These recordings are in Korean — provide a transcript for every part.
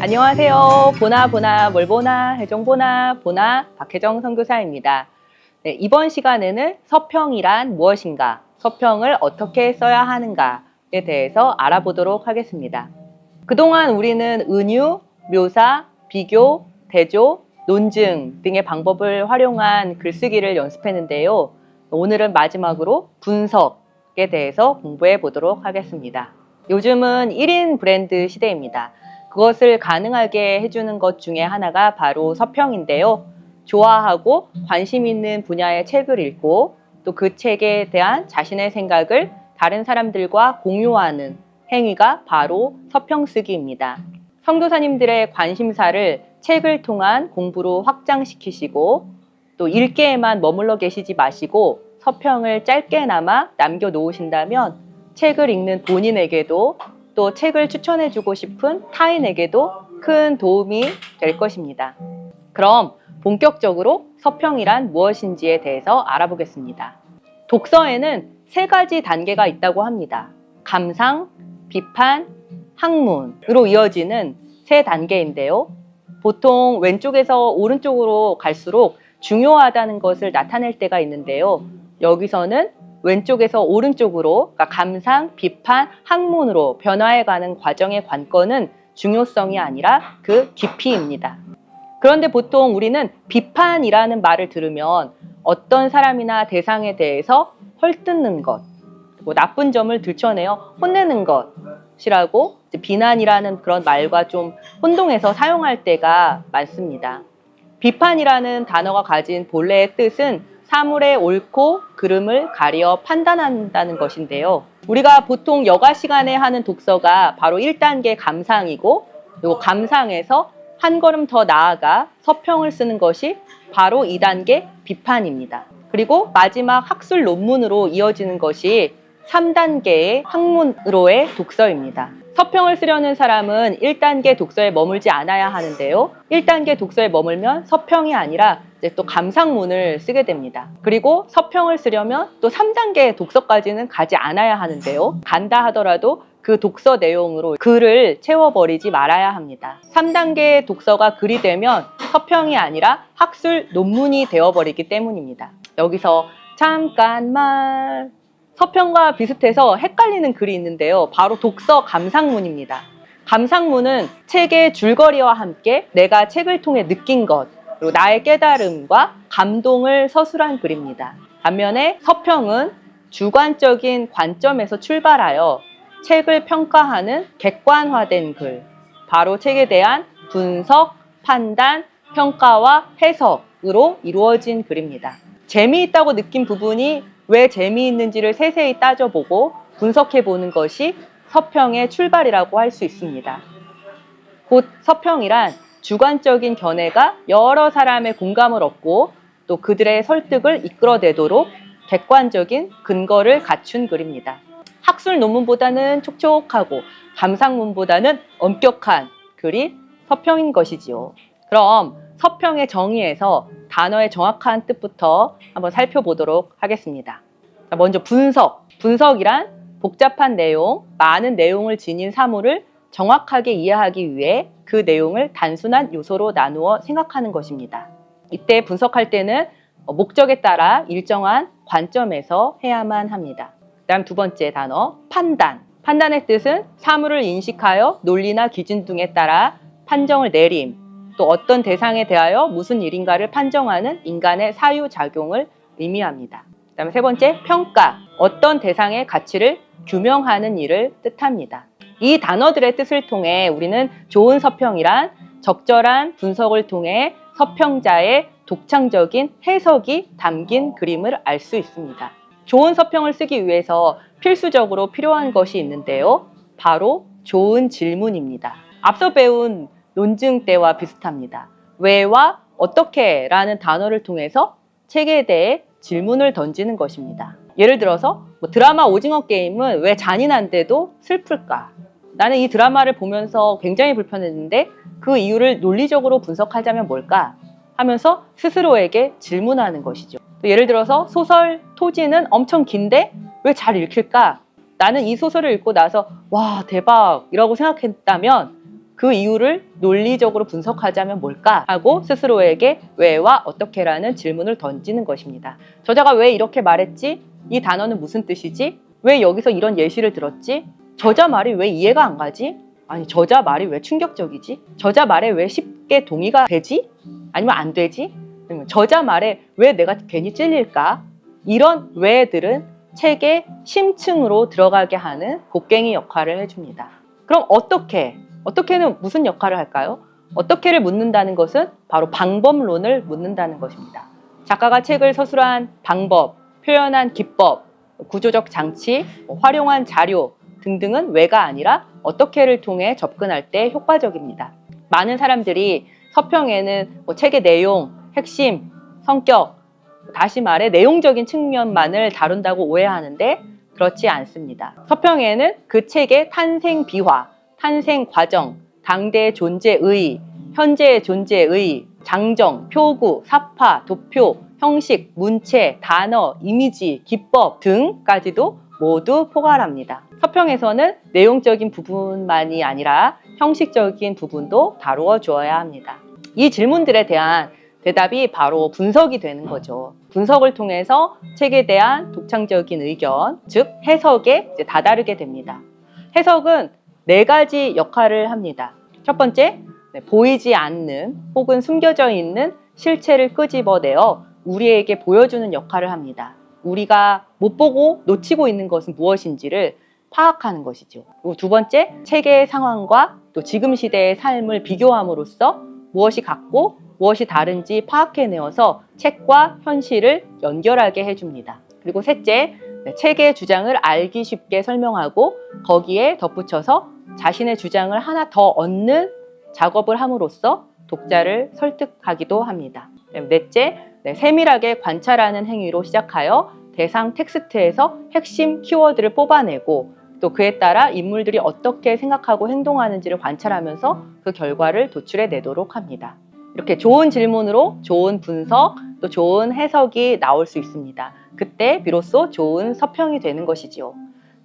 안녕하세요. 보나 뭘 보나 해종 보나 박혜정 선교사입니다. 네, 이번 시간에는 서평이란 무엇인가, 서평을 어떻게 써야 하는가에 대해서 알아보도록 하겠습니다. 그동안 우리는 은유, 묘사, 비교, 대조, 논증 등의 방법을 활용한 글쓰기를 연습했는데요. 오늘은 마지막으로 분석에 대해서 공부해 보도록 하겠습니다. 요즘은 1인 브랜드 시대입니다. 그것을 가능하게 해주는 것 중에 하나가 바로 서평인데요. 좋아하고 관심 있는 분야의 책을 읽고 또 그 책에 대한 자신의 생각을 다른 사람들과 공유하는 행위가 바로 서평 쓰기입니다. 선교사님들의 관심사를 책을 통한 공부로 확장시키시고 또 읽기에만 머물러 계시지 마시고 서평을 짧게나마 남겨놓으신다면 책을 읽는 본인에게도 또 책을 추천해주고 싶은 타인에게도 큰 도움이 될 것입니다. 그럼 본격적으로 서평이란 무엇인지에 대해서 알아보겠습니다. 독서에는 3가지 단계가 있다고 합니다. 감상, 비판, 학문으로 이어지는 3단계인데요. 보통 왼쪽에서 오른쪽으로 갈수록 중요하다는 것을 나타낼 때가 있는데요. 여기서는 왼쪽에서 오른쪽으로, 그러니까 감상, 비판, 학문으로 변화해가는 과정의 관건은 중요성이 아니라 그 깊이입니다. 그런데 보통 우리는 비판이라는 말을 들으면 어떤 사람이나 대상에 대해서 헐뜯는 것, 뭐 나쁜 점을 들춰내어 혼내는 것이라고 비난이라는 그런 말과 좀 혼동해서 사용할 때가 많습니다. 비판이라는 단어가 가진 본래의 뜻은 사물의 옳고 그름을 가려 판단한다는 것인데요. 우리가 보통 여가 시간에 하는 독서가 바로 1단계 감상이고, 그리고 감상에서 한 걸음 더 나아가 서평을 쓰는 것이 바로 2단계 비판입니다. 그리고 마지막 학술 논문으로 이어지는 것이 3단계의 학문으로의 독서입니다. 서평을 쓰려는 사람은 1단계 독서에 머물지 않아야 하는데요. 1단계 독서에 머물면 서평이 아니라 이제 또 감상문을 쓰게 됩니다. 그리고 서평을 쓰려면 또 3단계 독서까지는 가지 않아야 하는데요. 간다 하더라도 그 독서 내용으로 글을 채워버리지 말아야 합니다. 3단계 독서가 글이 되면 서평이 아니라 학술 논문이 되어버리기 때문입니다. 여기서 잠깐만, 서평과 비슷해서 헷갈리는 글이 있는데요. 바로 독서 감상문입니다. 감상문은 책의 줄거리와 함께 내가 책을 통해 느낀 것, 그리고 나의 깨달음과 감동을 서술한 글입니다. 반면에 서평은 주관적인 관점에서 출발하여 책을 평가하는 객관화된 글, 바로 책에 대한 분석, 판단, 평가와 해석으로 이루어진 글입니다. 재미있다고 느낀 부분이 왜 재미있는지를 세세히 따져보고 분석해보는 것이 서평의 출발이라고 할 수 있습니다. 곧 서평이란 주관적인 견해가 여러 사람의 공감을 얻고 또 그들의 설득을 이끌어내도록 객관적인 근거를 갖춘 글입니다. 학술 논문보다는 촉촉하고 감상문보다는 엄격한 글이 서평인 것이지요. 그럼 서평의 정의에서 단어의 정확한 뜻부터 한번 살펴보도록 하겠습니다. 먼저 분석. 분석이란 복잡한 내용, 많은 내용을 지닌 사물을 정확하게 이해하기 위해 그 내용을 단순한 요소로 나누어 생각하는 것입니다. 이때 분석할 때는 목적에 따라 일정한 관점에서 해야만 합니다. 그다음 2번째 단어, 판단. 판단의 뜻은 사물을 인식하여 논리나 기준 등에 따라 판정을 내림, 또 어떤 대상에 대하여 무슨 일인가를 판정하는 인간의 사유작용을 의미합니다. 그다음에 3번째, 평가. 어떤 대상의 가치를 규명하는 일을 뜻합니다. 이 단어들의 뜻을 통해 우리는 좋은 서평이란 적절한 분석을 통해 서평자의 독창적인 해석이 담긴 그림을 알 수 있습니다. 좋은 서평을 쓰기 위해서 필수적으로 필요한 것이 있는데요. 바로 좋은 질문입니다. 앞서 배운 논증 때와 비슷합니다. 왜와 어떻게 라는 단어를 통해서 책에 대해 질문을 던지는 것입니다. 예를 들어서 드라마 오징어 게임은 왜 잔인한데도 슬플까? 나는 이 드라마를 보면서 굉장히 불편했는데 그 이유를 논리적으로 분석하자면 뭘까? 하면서 스스로에게 질문하는 것이죠. 또 예를 들어서 소설 토지는 엄청 긴데 왜 잘 읽힐까? 나는 이 소설을 읽고 나서 와 대박 이라고 생각했다면 그 이유를 논리적으로 분석하자면 뭘까 하고 스스로에게 왜와 어떻게라는 질문을 던지는 것입니다. 저자가 왜 이렇게 말했지? 이 단어는 무슨 뜻이지? 왜 여기서 이런 예시를 들었지? 저자 말이 왜 이해가 안 가지? 아니, 저자 말이 왜 충격적이지? 저자 말에 왜 쉽게 동의가 되지? 아니면 안 되지? 아니면 저자 말에 왜 내가 괜히 찔릴까? 이런 왜들은 책의 심층으로 들어가게 하는 곡괭이 역할을 해줍니다. 그럼 어떻게는 무슨 역할을 할까요? 어떻게를 묻는다는 것은 바로 방법론을 묻는다는 것입니다. 작가가 책을 서술한 방법, 표현한 기법, 구조적 장치, 활용한 자료 등등은 왜가 아니라 어떻게를 통해 접근할 때 효과적입니다. 많은 사람들이 서평에는 책의 내용, 핵심, 성격, 다시 말해 내용적인 측면만을 다룬다고 오해하는데 그렇지 않습니다. 서평에는 그 책의 탄생 비화, 탄생 과정, 당대의 존재의, 현재의 존재의, 장정, 표구, 사파, 도표, 형식, 문체, 단어, 이미지, 기법 등까지도 모두 포괄합니다. 서평에서는 내용적인 부분만이 아니라 형식적인 부분도 다루어 주어야 합니다. 이 질문들에 대한 대답이 바로 분석이 되는 거죠. 분석을 통해서 책에 대한 독창적인 의견, 즉 해석에 다다르게 됩니다. 해석은 4가지 역할을 합니다. 첫 번째, 보이지 않는 혹은 숨겨져 있는 실체를 끄집어내어 우리에게 보여주는 역할을 합니다. 우리가 못 보고 놓치고 있는 것은 무엇인지를 파악하는 것이죠. 그리고 두 번째, 책의 상황과 또 지금 시대의 삶을 비교함으로써 무엇이 같고 무엇이 다른지 파악해내어서 책과 현실을 연결하게 해줍니다. 그리고 셋째, 책의 주장을 알기 쉽게 설명하고 거기에 덧붙여서 자신의 주장을 하나 더 얻는 작업을 함으로써 독자를 설득하기도 합니다. 넷째, 세밀하게 관찰하는 행위로 시작하여 대상 텍스트에서 핵심 키워드를 뽑아내고 또 그에 따라 인물들이 어떻게 생각하고 행동하는지를 관찰하면서 그 결과를 도출해내도록 합니다. 이렇게 좋은 질문으로 좋은 분석, 또 좋은 해석이 나올 수 있습니다. 그때 비로소 좋은 서평이 되는 것이지요.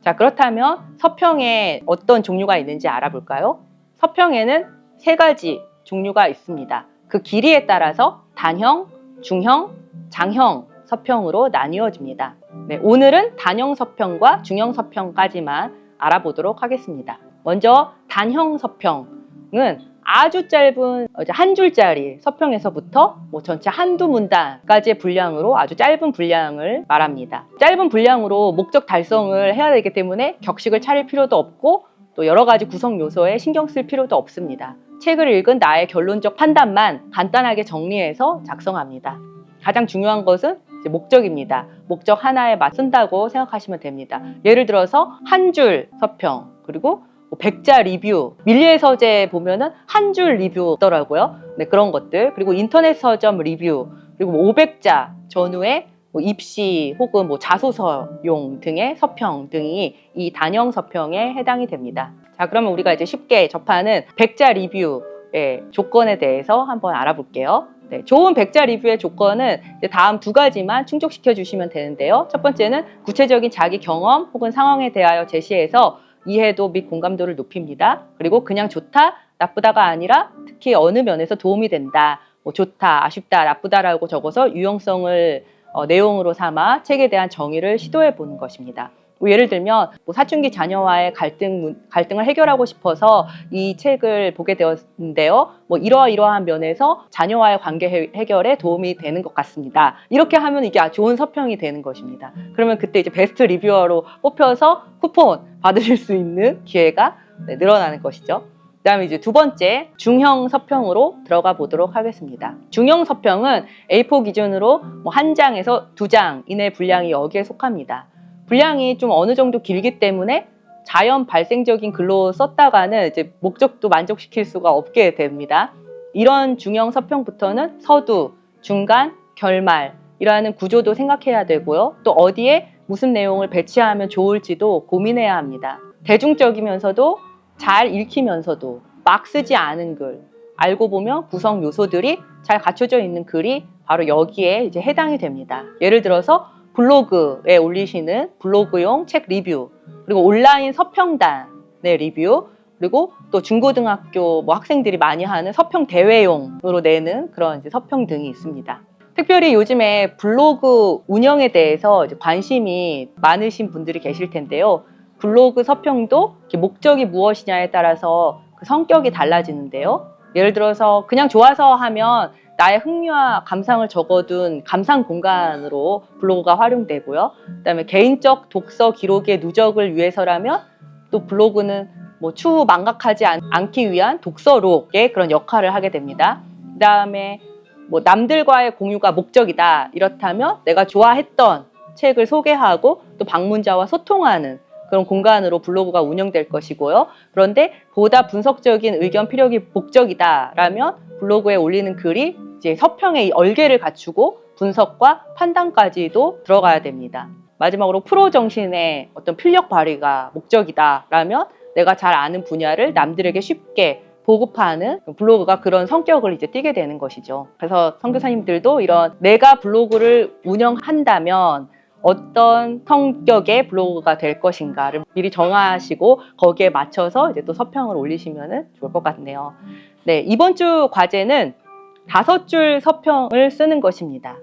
자, 그렇다면 서평에 어떤 종류가 있는지 알아볼까요? 서평에는 3가지 종류가 있습니다. 그 길이에 따라서 단형, 중형, 장형 서평으로 나뉘어집니다. 오늘은 단형 서평과 중형 서평까지만 알아보도록 하겠습니다. 먼저 단형 서평은 아주 짧은 한 줄짜리 서평에서부터 전체 한두 문단까지의 분량으로 아주 짧은 분량을 말합니다. 짧은 분량으로 목적 달성을 해야 되기 때문에 격식을 차릴 필요도 없고 또 여러 가지 구성 요소에 신경 쓸 필요도 없습니다. 책을 읽은 나의 결론적 판단만 간단하게 정리해서 작성합니다. 가장 중요한 것은 목적입니다. 목적 하나에 맞춘다고 생각하시면 됩니다. 예를 들어서 한 줄 서평, 그리고 100자 리뷰, 밀리의 서재 보면은 한 줄 리뷰더라고요. 그런 것들, 그리고 인터넷 서점 리뷰, 그리고 500자 전후의 입시 혹은 자소서용 등의 서평 등이 이 단형 서평에 해당이 됩니다. 자, 그러면 우리가 이제 쉽게 접하는 100자 리뷰의 조건에 대해서 한번 알아볼게요. 좋은 100자 리뷰의 조건은 다음 2가지만 충족시켜 주시면 되는데요. 첫 번째는 구체적인 자기 경험 혹은 상황에 대하여 제시해서 이해도 및 공감도를 높입니다. 그리고 그냥 좋다, 나쁘다가 아니라 특히 어느 면에서 도움이 된다, 좋다, 아쉽다, 나쁘다라고 적어서 유용성을 내용으로 삼아 책에 대한 정의를 시도해 보는 것입니다. 예를 들면 사춘기 자녀와의 갈등을 해결하고 싶어서 이 책을 보게 되었는데요. 이러이러한 면에서 자녀와의 관계 해결에 도움이 되는 것 같습니다. 이렇게 하면 이게 좋은 서평이 되는 것입니다. 그러면 그때 이제 베스트 리뷰어로 뽑혀서 쿠폰 받으실 수 있는 기회가 늘어나는 것이죠. 그다음에 이제 두 번째, 중형 서평으로 들어가 보도록 하겠습니다. 중형 서평은 A4 기준으로 1장에서 2장 이내 분량이 여기에 속합니다. 분량이 좀 어느 정도 길기 때문에 자연 발생적인 글로 썼다가는 이제 목적도 만족시킬 수가 없게 됩니다. 이런 중형 서평부터는 서두, 중간, 결말이라는 구조도 생각해야 되고요. 또 어디에 무슨 내용을 배치하면 좋을지도 고민해야 합니다. 대중적이면서도 잘 읽히면서도 막 쓰지 않은 글, 알고 보면 구성 요소들이 잘 갖춰져 있는 글이 바로 여기에 이제 해당이 됩니다. 예를 들어서 블로그에 올리시는 블로그용 책 리뷰, 그리고 온라인 서평단의 리뷰, 그리고 또 중고등학교 뭐 학생들이 많이 하는 서평 대회용으로 내는 그런 이제 서평 등이 있습니다. 특별히 요즘에 블로그 운영에 대해서 이제 관심이 많으신 분들이 계실 텐데요. 블로그 서평도 목적이 무엇이냐에 따라서 그 성격이 달라지는데요. 예를 들어서 그냥 좋아서 하면 나의 흥미와 감상을 적어둔 감상 공간으로 블로그가 활용되고요. 그다음에 개인적 독서 기록의 누적을 위해서라면 또 블로그는 뭐 추후 망각하지 않기 위한 독서록의 그런 역할을 하게 됩니다. 그다음에 뭐 남들과의 공유가 목적이다. 이렇다면 내가 좋아했던 책을 소개하고 또 방문자와 소통하는 그런 공간으로 블로그가 운영될 것이고요. 그런데 보다 분석적인 의견 피력이 목적이다라면 블로그에 올리는 글이 이제 서평의 얼개를 갖추고 분석과 판단까지도 들어가야 됩니다. 마지막으로 프로 정신의 어떤 필력 발휘가 목적이다라면 내가 잘 아는 분야를 남들에게 쉽게 보급하는 블로그가 그런 성격을 이제 띠게 되는 것이죠. 그래서 선교사님들도 이런 내가 블로그를 운영한다면 어떤 성격의 블로그가 될 것인가를 미리 정하시고 거기에 맞춰서 이제 또 서평을 올리시면 좋을 것 같네요. 네, 이번 주 과제는 5줄 서평을 쓰는 것입니다.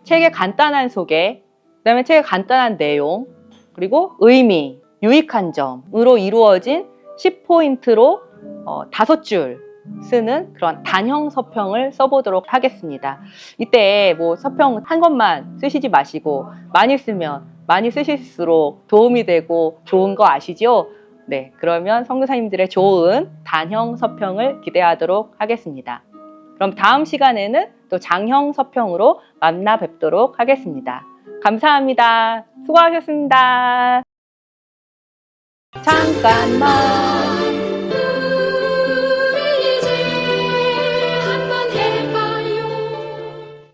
책의 간단한 소개, 그다음에 책의 간단한 내용, 그리고 의미, 유익한 점으로 이루어진 10포인트로 5줄 쓰는 그런 단형 서평을 써보도록 하겠습니다. 이때 뭐 서평 한 것만 쓰시지 마시고 많이 쓰면 많이 쓰실수록 도움이 되고 좋은 거 아시죠? 네, 그러면 선교사님들의 좋은 단형 서평을 기대하도록 하겠습니다. 그럼 다음 시간에는 또 장형 서평으로 만나 뵙도록 하겠습니다. 감사합니다. 수고하셨습니다. 잠깐만.